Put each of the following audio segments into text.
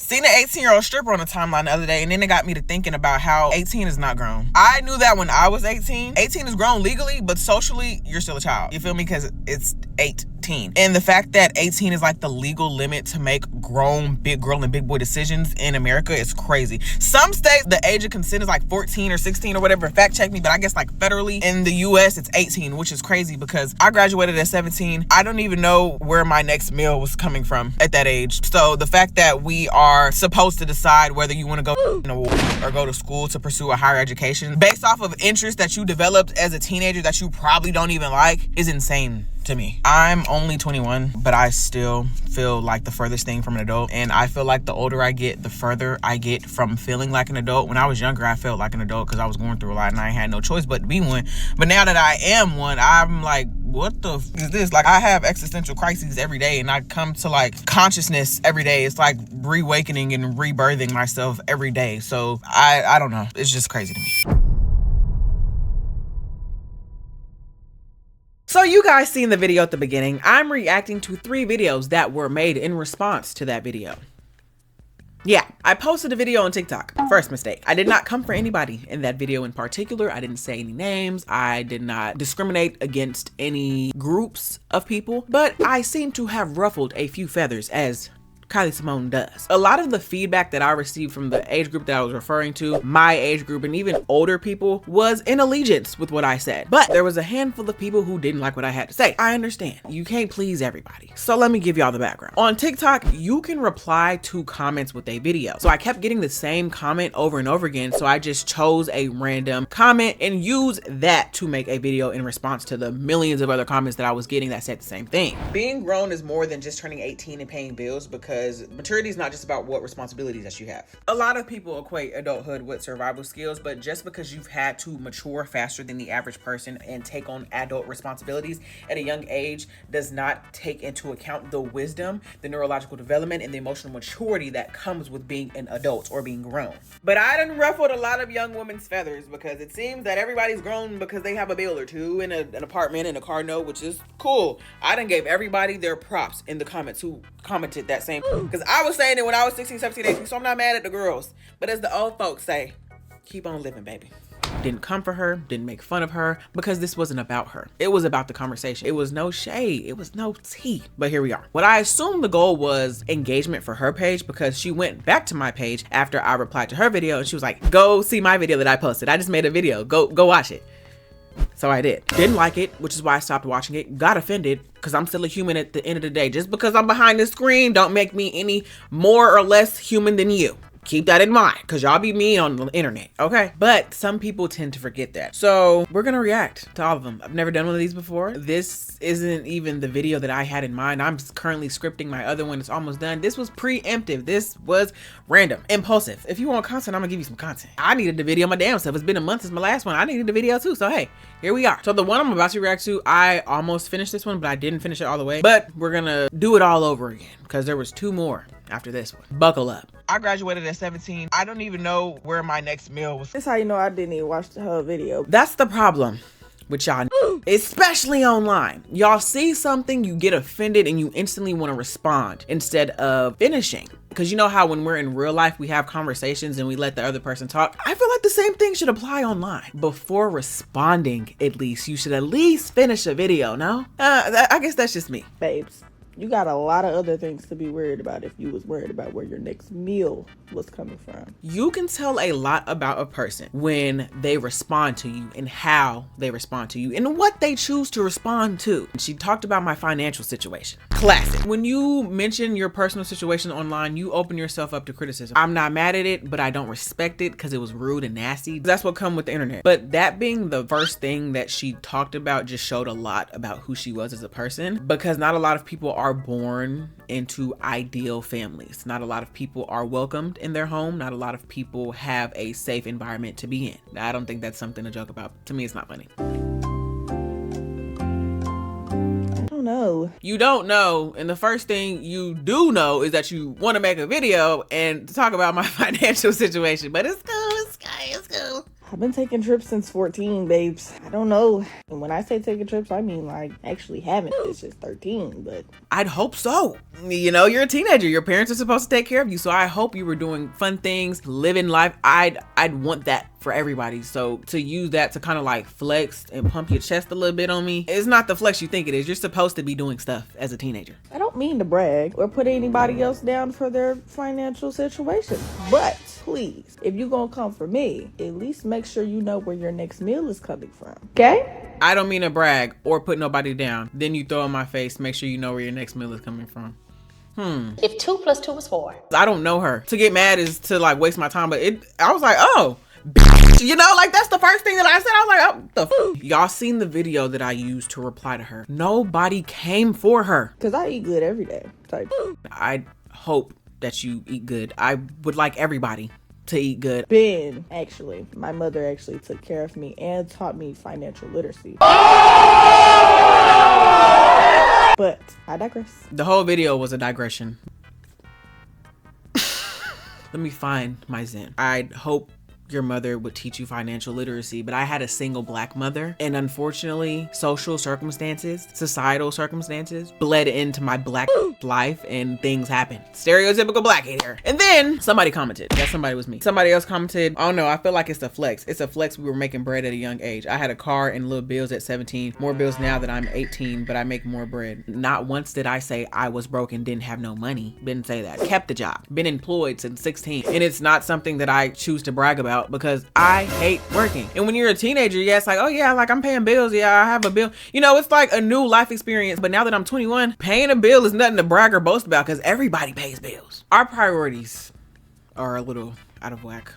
Seen an 18-year-old stripper on the timeline the other day, and then it got me to thinking about how 18 is not grown. I knew that when I was 18. 18 is grown legally, but socially, you're still a child. You feel me? Because it's 18. And the fact that 18 is like the legal limit to make grown big girl and big boy decisions in America is crazy. Some states, the age of consent is like 14 or 16 or whatever. Fact check me, but I guess like federally in the US, it's 18, which is crazy because I graduated at 17. I don't even know where my next meal was coming from at that age. So the fact that we are supposed to decide whether you want to go or go to school to pursue a higher education based off of interests that you developed as a teenager that you probably don't even like is insane to me. I'm only 21, but I still feel like the furthest thing from an adult. And I feel like the older I get, the further I get from feeling like an adult. When I was younger, I felt like an adult because I was going through a lot and I had no choice but to be one. But now that I am one, I'm like, what the f is this? Like, I have existential crises every day and I come to like consciousness every day. It's like reawakening and rebirthing myself every day. So I don't know. It's just crazy to me. So you guys seen the video at the beginning. I'm reacting to 3 videos that were made in response to that video. Yeah, I posted a video on TikTok. First mistake. I did not come for anybody in that video in particular. I didn't say any names. I did not discriminate against any groups of people, but I seem to have ruffled a few feathers as Kylee Simone does. A lot of the feedback that I received from the age group that I was referring to, my age group and even older people, was in allegiance with what I said. But there was a handful of people who didn't like what I had to say. I understand. You can't please everybody. So let me give y'all the background. On TikTok, you can reply to comments with a video. So I kept getting the same comment over and over again. So I just chose a random comment and used that to make a video in response to the millions of other comments that I was getting that said the same thing. Being grown is more than just turning 18 and paying bills, because maturity is not just about what responsibilities that you have. A lot of people equate adulthood with survival skills, but just because you've had to mature faster than the average person and take on adult responsibilities at a young age does not take into account the wisdom, the neurological development, and the emotional maturity that comes with being an adult or being grown. But I done ruffled a lot of young women's feathers because it seems that everybody's grown because they have a bill or two and an apartment and a car note, which is cool. I done gave everybody their props in the comments who commented that same, because I was saying it when I was 16, 17, 18, so I'm not mad at the girls. But as the old folks say, keep on living, baby. Didn't come for her, didn't make fun of her, because this wasn't about her. It was about the conversation. It was no shade, it was no tea, but here we are. What I assumed the goal was engagement for her page, because she went back to my page after I replied to her video and she was like, go see my video that I posted. I just made a video, go watch it. So I did. Didn't like it, which is why I stopped watching it. Got offended, because I'm still a human at the end of the day. Just because I'm behind the screen don't make me any more or less human than you. Keep that in mind, because y'all be mean on the internet, okay? But some people tend to forget that. So we're gonna react to all of them. I've never done one of these before. This isn't even the video that I had in mind. I'm currently scripting my other one. It's almost done. This was preemptive. This was random, impulsive. If you want content, I'm gonna give you some content. I needed the video my damn self. It's been a month since my last one. I needed the video too, so hey, here we are. So the one I'm about to react to, I almost finished this one, but I didn't finish it all the way. But we're gonna do it all over again, because there was 2 more after this one. Buckle up. I graduated at 17. I don't even know where my next meal was. That's how you know I didn't even watch the whole video. That's the problem with y'all, especially online. Y'all see something, you get offended, and you instantly want to respond instead of finishing. Because you know how when we're in real life, we have conversations and we let the other person talk? I feel like the same thing should apply online. Before responding, at least, you should at least finish a video, no? I guess that's just me. Babes, you got a lot of other things to be worried about if you was worried about where your next meal was coming from. You can tell a lot about a person when they respond to you and how they respond to you and what they choose to respond to. She talked about my financial situation. Classic. When you mention your personal situation online, you open yourself up to criticism. I'm not mad at it, but I don't respect it because it was rude and nasty. That's what comes with the internet. But that being the first thing that she talked about just showed a lot about who she was as a person, because not a lot of people are born into ideal families. Not a lot of people are welcomed in their home. Not a lot of people have a safe environment to be in. I don't think that's something to joke about. To me, it's not funny. I don't know. You don't know, and the first thing you do know is that you want to make a video and talk about my financial situation, but it's cool, it's cool. I've been taking trips since 14, babes. I don't know. And when I say taking trips, I mean like actually having it's just 13, but I'd hope so. You know, you're a teenager. Your parents are supposed to take care of you. So I hope you were doing fun things, living life. I'd want that for everybody. So to use that to kind of like flex and pump your chest a little bit on me, it's not the flex you think it is. You're supposed to be doing stuff as a teenager. I don't mean to brag or put anybody else down for their financial situation. But please, if you're gonna come for me, at least make sure you know where your next meal is coming from. Okay? I don't mean to brag or put nobody down. Then you throw in my face, make sure you know where your next meal is coming from. If 2 + 2 is 4. I don't know her. To get mad is to like waste my time, but I was like, oh, bitch. You know, like that's the first thing that I said. I was like, oh, y'all seen the video that I used to reply to her. Nobody came for her. Cause I eat good every day. Type. I hope that you eat good. I would like everybody to eat good. Ben, actually, my mother actually took care of me and taught me financial literacy. But I digress. The whole video was a digression. Let me find my Zen. I'd hope your mother would teach you financial literacy, but I had a single black mother, and unfortunately social circumstances, societal circumstances bled into my black life and things happened. Stereotypical black here. And then somebody commented. That somebody was me. Somebody else commented, oh no, I feel like it's a flex. It's a flex. We were making bread at a young age. I had a car and little bills at 17, more bills now that I'm 18, but I make more bread. Not once did I say I was broke and didn't have no money. Didn't say that. Kept the job. Been employed since 16. And it's not something that I choose to brag about, because I hate working. And when you're a teenager, yeah, it's like, oh yeah, like I'm paying bills. Yeah, I have a bill. You know, it's like a new life experience. But now that I'm 21, paying a bill is nothing to brag or boast about, because everybody pays bills. Our priorities are a little out of whack.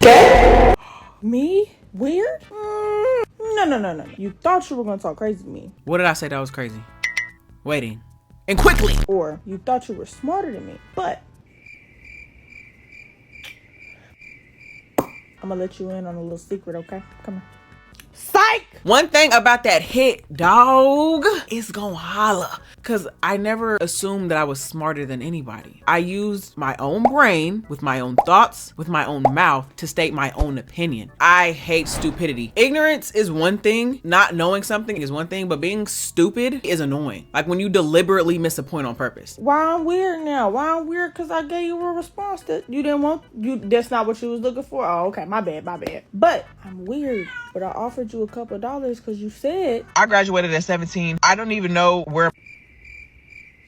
Me? Weird? No. You thought you were gonna talk crazy to me. What did I say that was crazy? Waiting. And quickly. Or you thought you were smarter than me. But I'm gonna let you in on a little secret, okay? Come on. Psych! One thing about that hit, dog, is gonna holla. Cause I never assumed that I was smarter than anybody. I used my own brain with my own thoughts, with my own mouth to state my own opinion. I hate stupidity. Ignorance is one thing, not knowing something is one thing, but being stupid is annoying. Like when you deliberately miss a point on purpose. Why I'm weird now? Why I'm weird? Cause I gave you a response that you didn't want. That's not what you was looking for? Oh, okay, my bad. But I'm weird. But I offered you a couple of dollars because you said I graduated at 17. I don't even know where.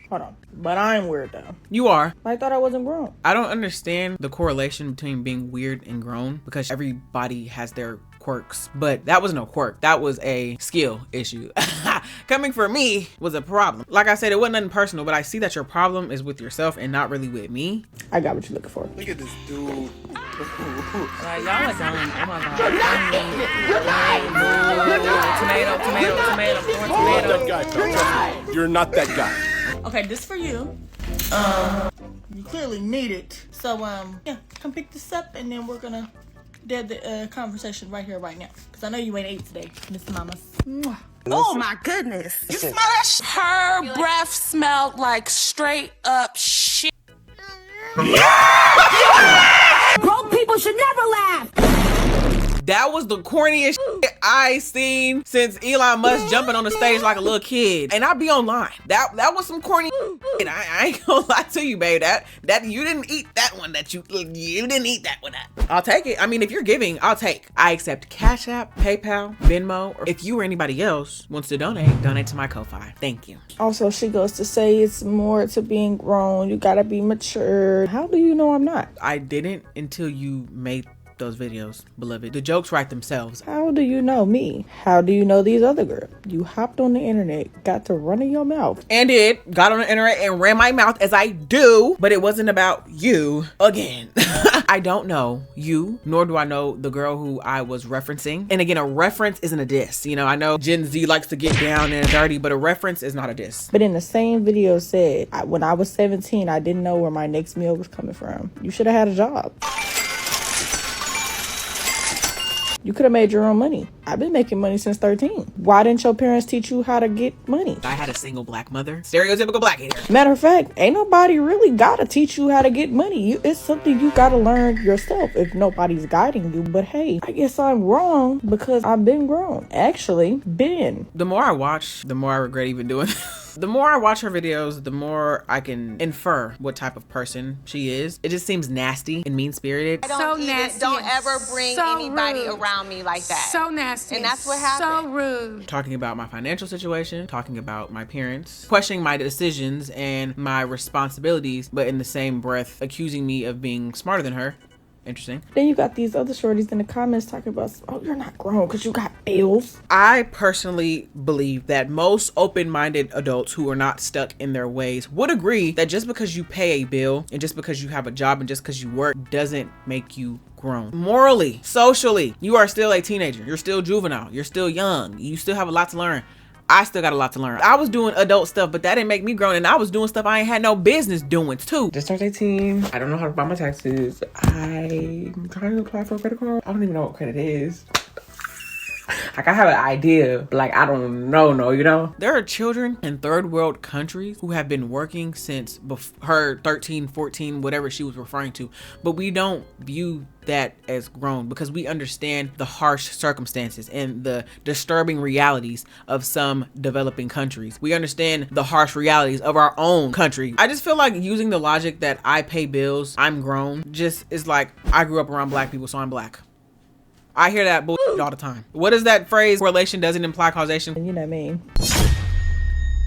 Hold on. But I'm weird though. You are. I thought I wasn't grown. I don't understand the correlation between being weird and grown, because everybody has their quirks. But that was no quirk. That was a skill issue. Coming for me was a problem. Like I said, it wasn't nothing personal, but I see that your problem is with yourself and not really with me. I got what you're looking for. Look at this dude. Like, y'all are dumb. Oh my God. Tomato. You're not that guy. Okay, this for you. You clearly need it. So, yeah, come pick this up and then we're gonna dead the conversation right here, right now. Because I know you ain't ate today, Miss Mamas. Mwah. Oh my goodness. You smell that shit? Her breath smelled like straight up shit. Broke people should never laugh. That was the corniest shit I seen since Elon Musk jumping on the stage like a little kid. And I be online. That was some corny shit. I ain't gonna lie to you, babe. That you didn't eat that one. You didn't eat that one. I'll take it. I mean, if you're giving, I'll take. I accept Cash App, PayPal, Venmo, or if you or anybody else wants to donate to my Ko-Fi. Thank you. Also, she goes to say it's more to being grown. You gotta be mature. How do you know I'm not? I didn't until you made those videos, beloved. The jokes write themselves. How do you know me? How do you know these other girls? You hopped on the internet, got to running your mouth. And got on the internet and ran my mouth as I do, but it wasn't about you again. I don't know you, nor do I know the girl who I was referencing. And again, a reference isn't a diss. You know, I know Gen Z likes to get down and dirty, but a reference is not a diss. But in the same video said, when I was 17, I didn't know where my next meal was coming from. You should have had a job. You could have made your own money. I've been making money since 13. Why didn't your parents teach you how to get money? I had a single black mother. Stereotypical black here. Matter of fact, ain't nobody really gotta teach you how to get money. It's something you gotta learn yourself if nobody's guiding you. But hey, I guess I'm wrong because I've been grown. Actually, been. The more I watch, the more I regret even doing this. The more I watch her videos, the more I can infer what type of person she is. It just seems nasty and mean-spirited. So nasty. Don't ever bring anybody around me like that. So nasty. And that's what happened. So rude. Talking about my financial situation, talking about my parents, questioning my decisions and my responsibilities, but in the same breath accusing me of being smarter than her. Interesting. Then you got these other shorties in the comments talking about, oh, you're not grown because you got bills. I personally believe that most open-minded adults who are not stuck in their ways would agree that just because you pay a bill and just because you have a job and just because you work doesn't make you grown. Morally, socially, you are still a teenager. You're still juvenile. You're still young. You still have a lot to learn. I still got a lot to learn. I was doing adult stuff, but that didn't make me grown, and I was doing stuff I ain't had no business doing too. Just turned 18. I don't know how to buy my taxes. I'm trying to apply for a credit card. I don't even know what credit is. Like, I have an idea, but like, I don't know, you know? There are children in third world countries who have been working since her 13, 14, whatever she was referring to, but we don't view that as grown because we understand the harsh circumstances and the disturbing realities of some developing countries. We understand the harsh realities of our own country. I just feel like using the logic that I pay bills, I'm grown, just is like, I grew up around black people, so I'm black. I hear that bullshit all the time. What is that phrase? Correlation doesn't imply causation. You know what I mean?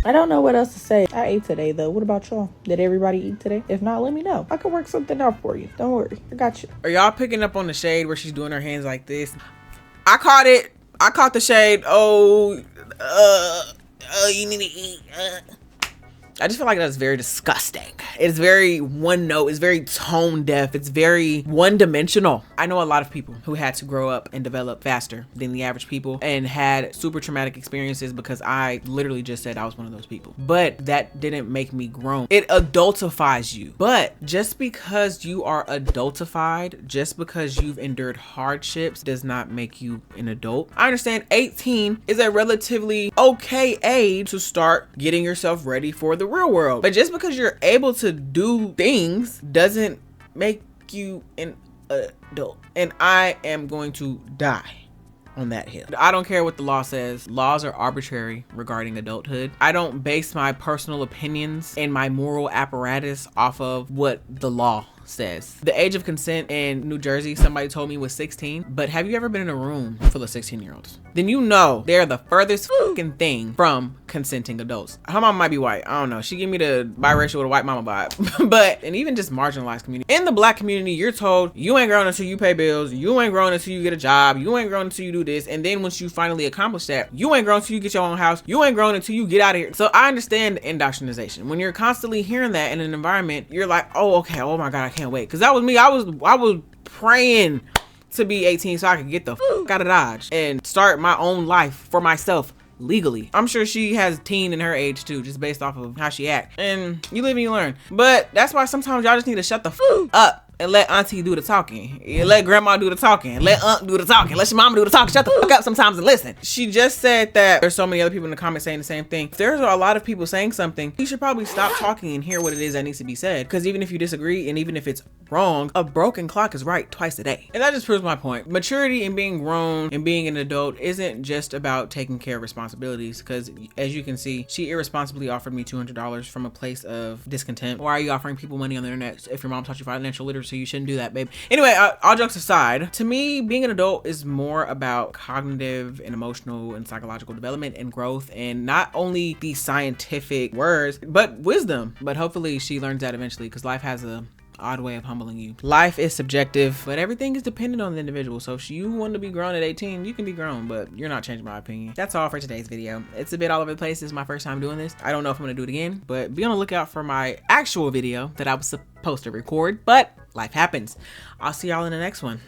I don't know what else to say. I ate today though. What about y'all? Did everybody eat today? If not, let me know. I can work something out for you. Don't worry. I got you. Are y'all picking up on the shade where she's doing her hands like this? I caught it. I caught the shade. Oh, you need to eat. I just feel like that's very disgusting. It's very one note. It's very tone deaf. It's very one dimensional. I know a lot of people who had to grow up and develop faster than the average people and had super traumatic experiences because I literally just said I was one of those people. But that didn't make me grown. It adultifies you. But just because you are adultified, just because you've endured hardships does not make you an adult. I understand 18 is a relatively okay age to start getting yourself ready for the real world, but just because you're able to do things doesn't make you an adult, and I am going to die on that hill. I don't care what the law says. Laws are arbitrary regarding adulthood. I don't base my personal opinions and my moral apparatus off of what the law says. The age of consent in New Jersey, somebody told me was 16, but have you ever been in a room full of 16-year-olds? Then you know they're the furthest fucking thing from consenting adults. Her mama might be white. I don't know. She give me the biracial with a white mama vibe. But, and even just marginalized community. In the black community, you're told you ain't grown until you pay bills. You ain't grown until you get a job. You ain't grown until you do this. And then once you finally accomplish that, you ain't grown until you get your own house. You ain't grown until you get out of here. So I understand indoctrination. When you're constantly hearing that in an environment, you're like, oh, okay. Oh my God, I can't wait. Cause that was me. I was praying to be 18 so I could get the fuck out of Dodge and start my own life for myself legally. I'm sure she has teen in her age too, just based off of how she act. And you live and you learn. But that's why sometimes y'all just need to shut the fuck up and let auntie do the talking. You let grandma do the talking. Let aunt do the talking. Let your mama do the talking. Shut the fuck up sometimes and listen. She just said that there's so many other people in the comments saying the same thing. If there's a lot of people saying something, you should probably stop talking and hear what it is that needs to be said. Because even if you disagree and even if it's wrong, a broken clock is right twice a day. And that just proves my point. Maturity and being grown and being an adult isn't just about taking care of responsibilities. Because as you can see, she irresponsibly offered me $200 from a place of discontent. Why are you offering people money on the internet? If your mom taught you financial literacy, you shouldn't do that, babe. Anyway, all jokes aside, to me, being an adult is more about cognitive and emotional and psychological development and growth, and not only the scientific words, but wisdom. But hopefully she learns that eventually, because life has a odd way of humbling you. Life is subjective, but everything is dependent on the individual. So if you want to be grown at 18, you can be grown, but you're not changing my opinion. That's all for today's video. It's a bit all over the place. This is my first time doing this. I don't know if I'm gonna do it again, but be on the lookout for my actual video that I was supposed to record, but life happens. I'll see y'all in the next one.